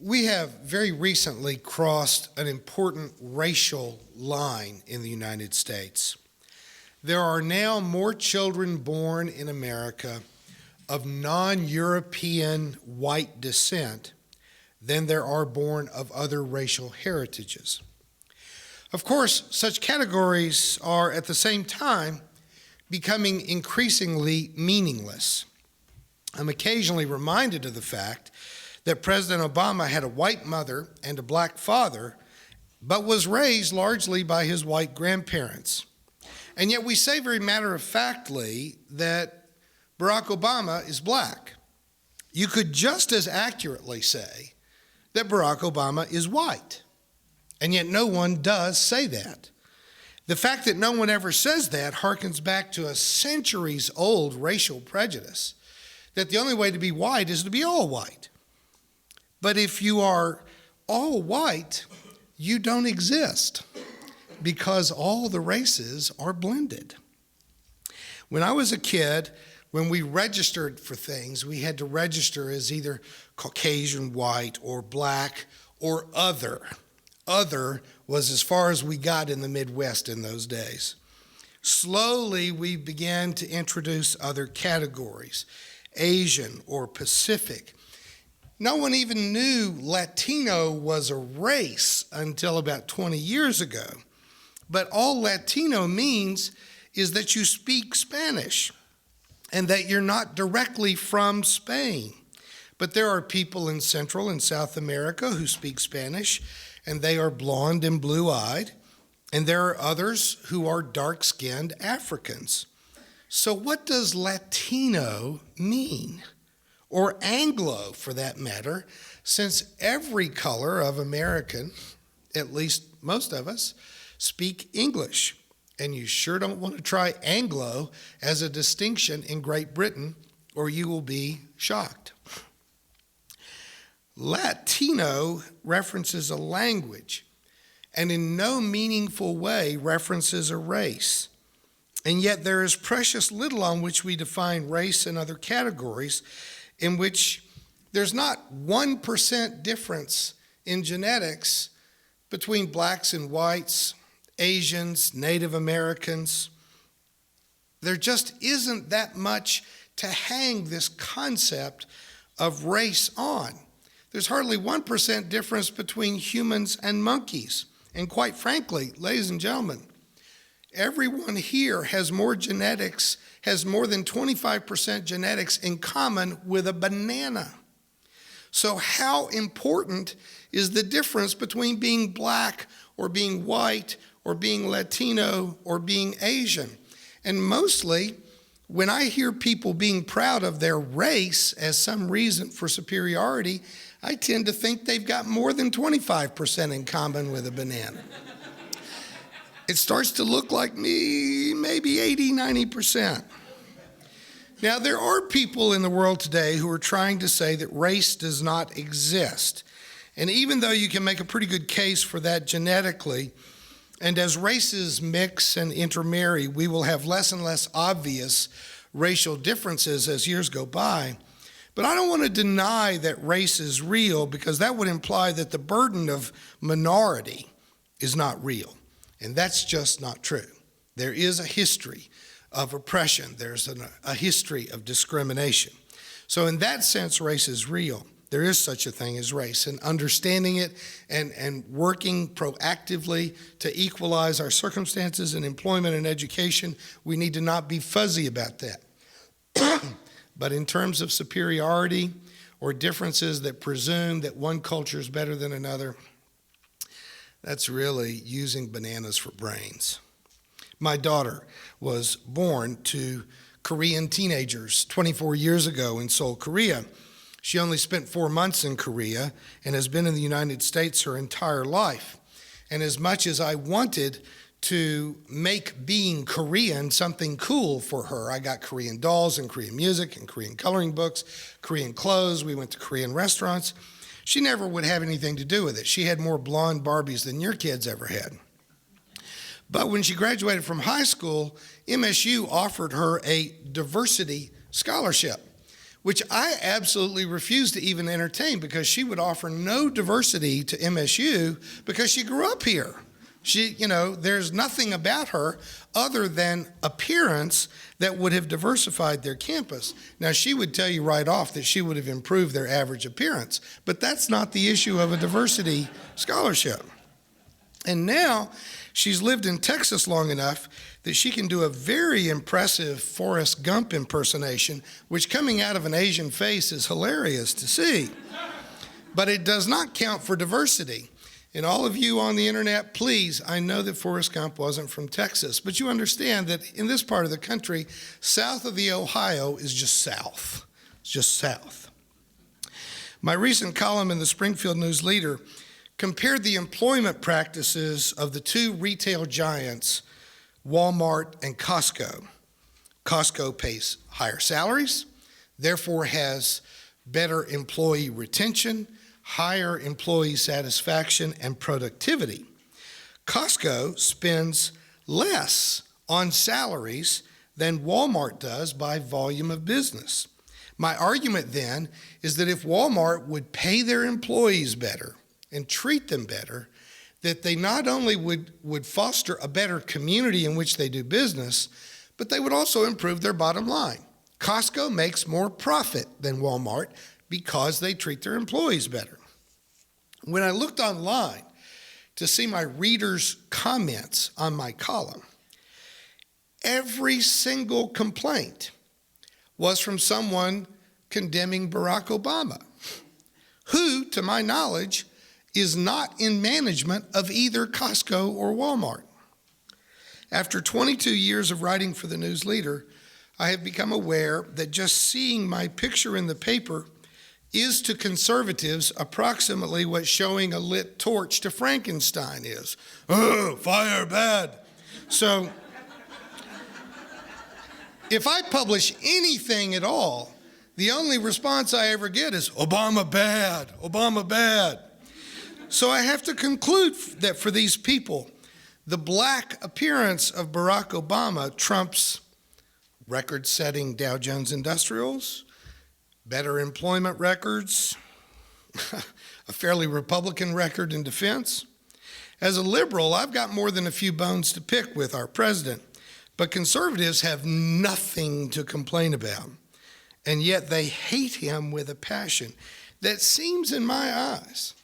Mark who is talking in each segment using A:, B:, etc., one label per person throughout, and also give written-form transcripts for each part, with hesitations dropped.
A: We have very recently crossed an important racial line in the United States. There are now more children born in America of non-European white descent than there are born of other racial heritages. Of course, such categories are at the same time becoming increasingly meaningless. I'm occasionally reminded of the fact that President Obama had a white mother and a black father, but was raised largely by his white grandparents. And yet we say very matter-of-factly that Barack Obama is black. You could just as accurately say that Barack Obama is white, and yet no one does say that. The fact that no one ever says that harkens back to a centuries-old racial prejudice that the only way to be white is to be all white. But if you are all white, you don't exist because all the races are blended. When I was a kid, when we registered for things, we had to register as either Caucasian, white, or black, or other. Other was as far as we got in the Midwest in those days. Slowly, we began to introduce other categories, Asian or Pacific. No one even knew Latino was a race until about 20 years ago. But all Latino means is that you speak Spanish and that you're not directly from Spain. But there are people in Central and South America who speak Spanish, and they are blonde and blue-eyed, and there are others who are dark-skinned Africans. So what does Latino mean? Or Anglo, for that matter, since every color of American, at least most of us, speak English. And you sure don't want to try Anglo as a distinction in Great Britain, or you will be shocked. Latino references a language, and in no meaningful way references a race. And yet there is precious little on which we define race and other categories, in which there's not 1% difference in genetics between blacks and whites, Asians, Native Americans. There just isn't that much to hang this concept of race on. There's hardly 1% difference between humans and monkeys. And quite frankly, ladies and gentlemen, everyone here has more genetics, has more than 25% genetics in common with a banana. So how important is the difference between being black or being white or being Latino or being Asian? And mostly, when I hear people being proud of their race as some reason for superiority, I tend to think they've got more than 25% in common with a banana. It starts to look like me, maybe 80, 90%. Now, there are people in the world today who are trying to say that race does not exist. And even though you can make a pretty good case for that genetically, and as races mix and intermarry, we will have less and less obvious racial differences as years go by. But I don't want to deny that race is real, because that would imply that the burden of minority is not real. And that's just not true. There is a history of oppression. There's a history of discrimination. So in that sense, race is real. There is such a thing as race, and understanding it and working proactively to equalize our circumstances in employment and education, we need to not be fuzzy about that. But in terms of superiority or differences that presume that one culture is better than another, that's really using bananas for brains. My daughter was born to Korean teenagers 24 years ago in Seoul, Korea. She only spent 4 months in Korea and has been in the United States her entire life. And as much as I wanted to make being Korean something cool for her, I got Korean dolls and Korean music and Korean coloring books, Korean clothes. We went to Korean restaurants. She never would have anything to do with it. She had more blonde Barbies than your kids ever had. But when she graduated from high school, MSU offered her a diversity scholarship, which I absolutely refused to even entertain because she would offer no diversity to MSU because she grew up here. There's nothing about her other than appearance that would have diversified their campus. Now, she would tell you right off that she would have improved their average appearance, but that's not the issue of a diversity scholarship. And now she's lived in Texas long enough that she can do a very impressive Forrest Gump impersonation, which coming out of an Asian face is hilarious to see. But it does not count for diversity. And all of you on the internet, please, I know that Forrest Gump wasn't from Texas, but you understand that in this part of the country, south of the Ohio is just south. It's just south. My recent column in the Springfield News Leader compared the employment practices of the two retail giants, Walmart and Costco. Costco pays higher salaries, therefore has better employee retention, higher employee satisfaction and productivity. Costco spends less on salaries than Walmart does by volume of business. My argument then is that if Walmart would pay their employees better and treat them better, that they not only would foster a better community in which they do business, but they would also improve their bottom line. Costco makes more profit than Walmart because they treat their employees better. When I looked online to see my readers' comments on my column, every single complaint was from someone condemning Barack Obama, who, to my knowledge, is not in management of either Costco or Walmart. After 22 years of writing for the News Leader, I have become aware that just seeing my picture in the paper is to conservatives approximately what showing a lit torch to Frankenstein is. Oh, fire bad. So if I publish anything at all, the only response I ever get is, Obama bad, Obama bad. So I have to conclude that for these people, the black appearance of Barack Obama trumps record-setting Dow Jones Industrials, better employment records, a fairly Republican record in defense. As a liberal, I've got more than a few bones to pick with our president, but conservatives have nothing to complain about, and yet they hate him with a passion that seems, in my eyes,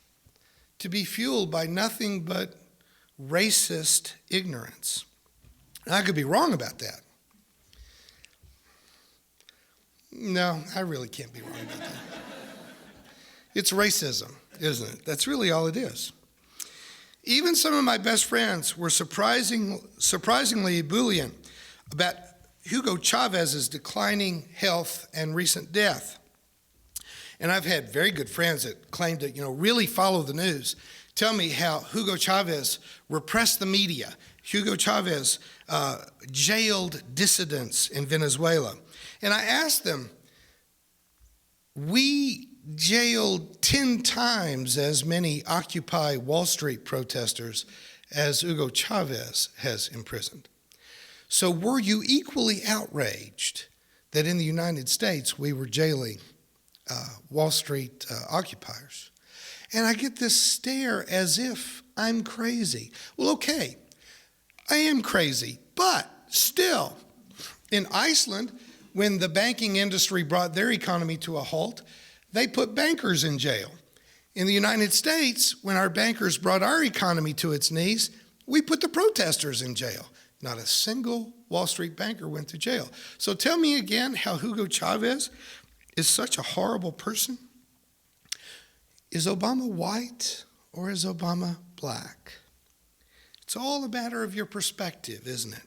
A: to be fueled by nothing but racist ignorance. And I could be wrong about that. No, I really can't be wrong about that. It's racism, isn't it? That's really all it is. Even some of my best friends were surprisingly ebullient about Hugo Chavez's declining health and recent death. And I've had very good friends that claim to, really follow the news, tell me how Hugo Chavez repressed the media. Hugo Chavez jailed dissidents in Venezuela. And I asked them, we jailed 10 times as many Occupy Wall Street protesters as Hugo Chavez has imprisoned. So were you equally outraged that in the United States we were jailing Wall Street occupiers? And I get this stare as if I'm crazy. Well, okay, I am crazy, but still, in Iceland, when the banking industry brought their economy to a halt, they put bankers in jail. In the United States, when our bankers brought our economy to its knees, we put the protesters in jail. Not a single Wall Street banker went to jail. So tell me again how Hugo Chavez is such a horrible person. Is Obama white or is Obama black? It's all a matter of your perspective, isn't it?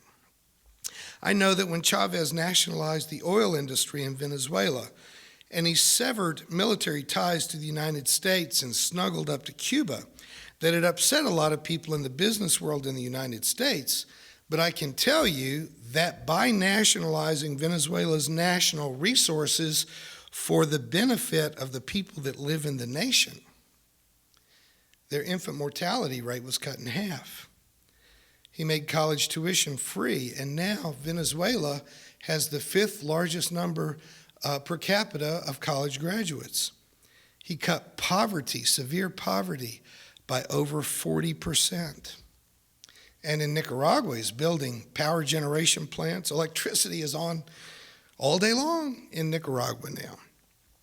A: I know that when Chavez nationalized the oil industry in Venezuela and he severed military ties to the United States and snuggled up to Cuba, that it upset a lot of people in the business world in the United States. But I can tell you that by nationalizing Venezuela's national resources for the benefit of the people that live in the nation, their infant mortality rate was cut in half. He made college tuition free, and now Venezuela has the 5th largest number per capita of college graduates. He cut poverty, severe poverty, by over 40%. And in Nicaragua, he's building power generation plants. Electricity is on all day long in Nicaragua now.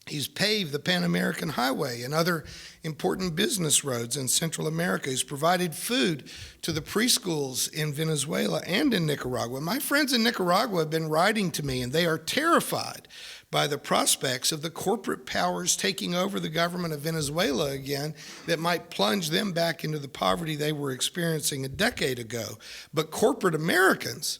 A: He's paved the Pan American Highway and other important business roads in Central America. He's provided food to the preschools in Venezuela and in Nicaragua. My friends in Nicaragua have been writing to me, and they are terrified by the prospects of the corporate powers taking over the government of Venezuela again that might plunge them back into the poverty they were experiencing a decade ago. But corporate Americans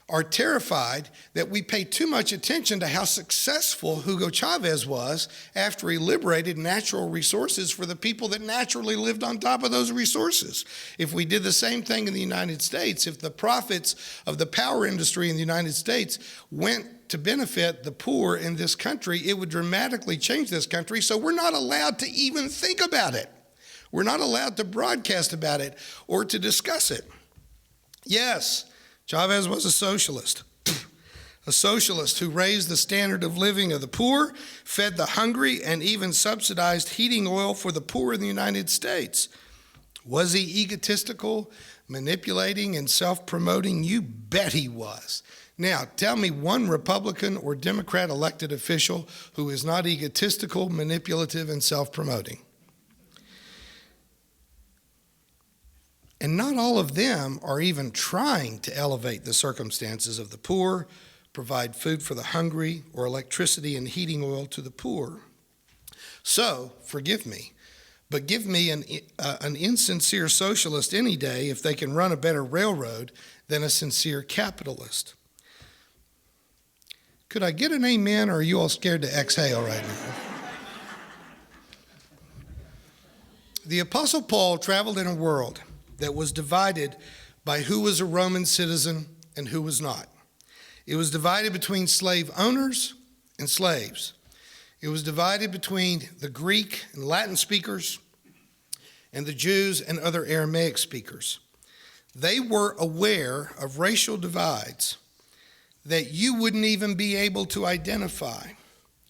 A: are terrified that we pay too much attention to how successful Hugo Chavez was after he liberated natural resources for the people that naturally lived on top of those resources. If we did the same thing in the United States, if the profits of the power industry in the United States went to benefit the poor in this country, it would dramatically change this country. So we're not allowed to even think about it. We're not allowed to broadcast about it or to discuss it. Yes, Chavez was a socialist who raised the standard of living of the poor, fed the hungry, and even subsidized heating oil for the poor in the United States. Was he egotistical, manipulating, and self-promoting? You bet he was. Now, tell me one Republican or Democrat elected official who is not egotistical, manipulative, and self-promoting. And not all of them are even trying to elevate the circumstances of the poor, provide food for the hungry, or electricity and heating oil to the poor. So, forgive me, but give me an insincere socialist any day if they can run a better railroad than a sincere capitalist. Could I get an amen, or are you all scared to exhale right now? The Apostle Paul traveled in a world that was divided by who was a Roman citizen and who was not. It was divided between slave owners and slaves. It was divided between the Greek and Latin speakers and the Jews and other Aramaic speakers. They were aware of racial divides that you wouldn't even be able to identify.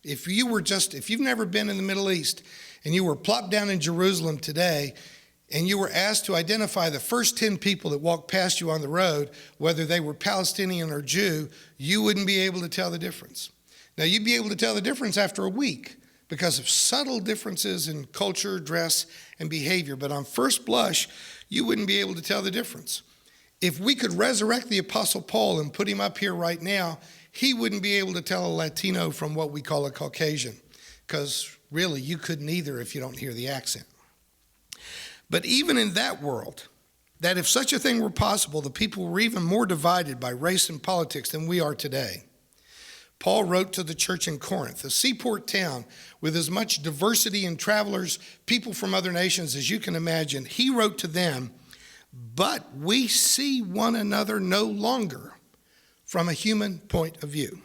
A: If you've never been in the Middle East and you were plopped down in Jerusalem today, and you were asked to identify the first 10 people that walked past you on the road, whether they were Palestinian or Jew, you wouldn't be able to tell the difference. Now, you'd be able to tell the difference after a week because of subtle differences in culture, dress, and behavior. But on first blush, you wouldn't be able to tell the difference. If we could resurrect the Apostle Paul and put him up here right now, he wouldn't be able to tell a Latino from what we call a Caucasian, because really, you couldn't either if you don't hear the accent. But even in that world, that if such a thing were possible, the people were even more divided by race and politics than we are today. Paul wrote to the church in Corinth, a seaport town with as much diversity in travelers, people from other nations as you can imagine. He wrote to them, "But we see one another no longer from a human point of view."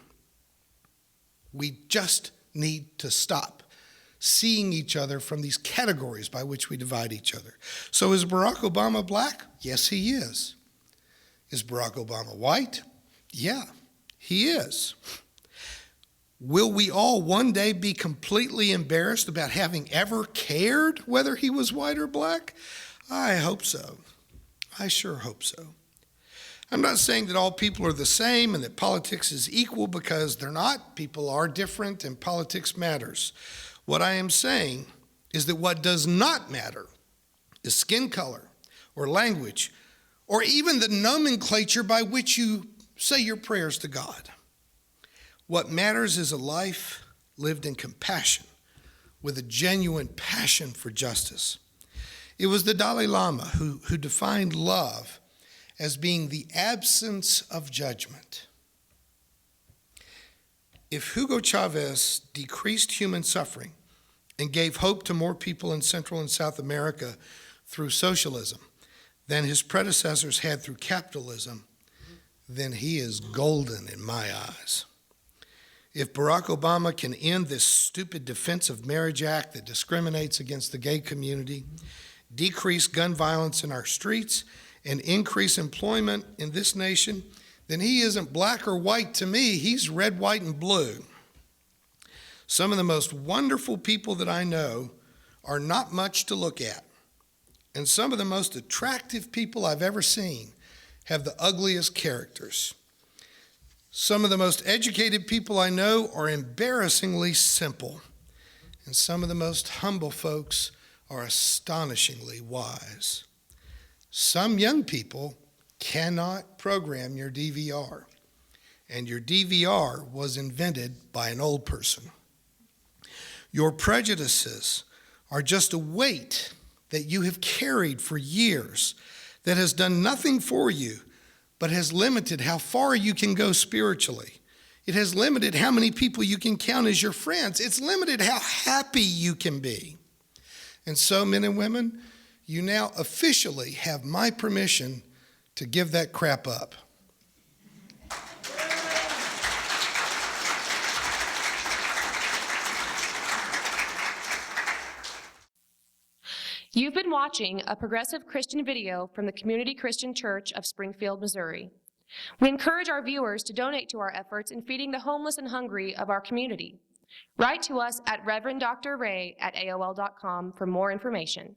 A: We just need to stop seeing each other from these categories by which we divide each other. So is Barack Obama black? Yes, he is. Is Barack Obama white? Yeah, he is. Will we all one day be completely embarrassed about having ever cared whether he was white or black? I hope so. I sure hope so. I'm not saying that all people are the same and that politics is equal, because they're not. People are different and politics matters. What I am saying is that what does not matter is skin color or language or even the nomenclature by which you say your prayers to God. What matters is a life lived in compassion with a genuine passion for justice. It was the Dalai Lama who defined love as being the absence of judgment. If Hugo Chavez decreased human suffering and gave hope to more people in Central and South America through socialism than his predecessors had through capitalism, then he is golden in my eyes. If Barack Obama can end this stupid Defense of Marriage Act that discriminates against the gay community, decrease gun violence in our streets, and increase employment in this nation, then he isn't black or white to me. He's red, white, and blue. Some of the most wonderful people that I know are not much to look at. And some of the most attractive people I've ever seen have the ugliest characters. Some of the most educated people I know are embarrassingly simple. And some of the most humble folks are astonishingly wise. Some young people cannot program your DVR. And your DVR was invented by an old person. Your prejudices are just a weight that you have carried for years that has done nothing for you, but has limited how far you can go spiritually. It has limited how many people you can count as your friends. It's limited how happy you can be. And so, men and women, you now officially have my permission to give that crap up.
B: You've been watching a progressive Christian video from the Community Christian Church of Springfield, Missouri. We encourage our viewers to donate to our efforts in feeding the homeless and hungry of our community. Write to us at reverenddray@aol.com for more information.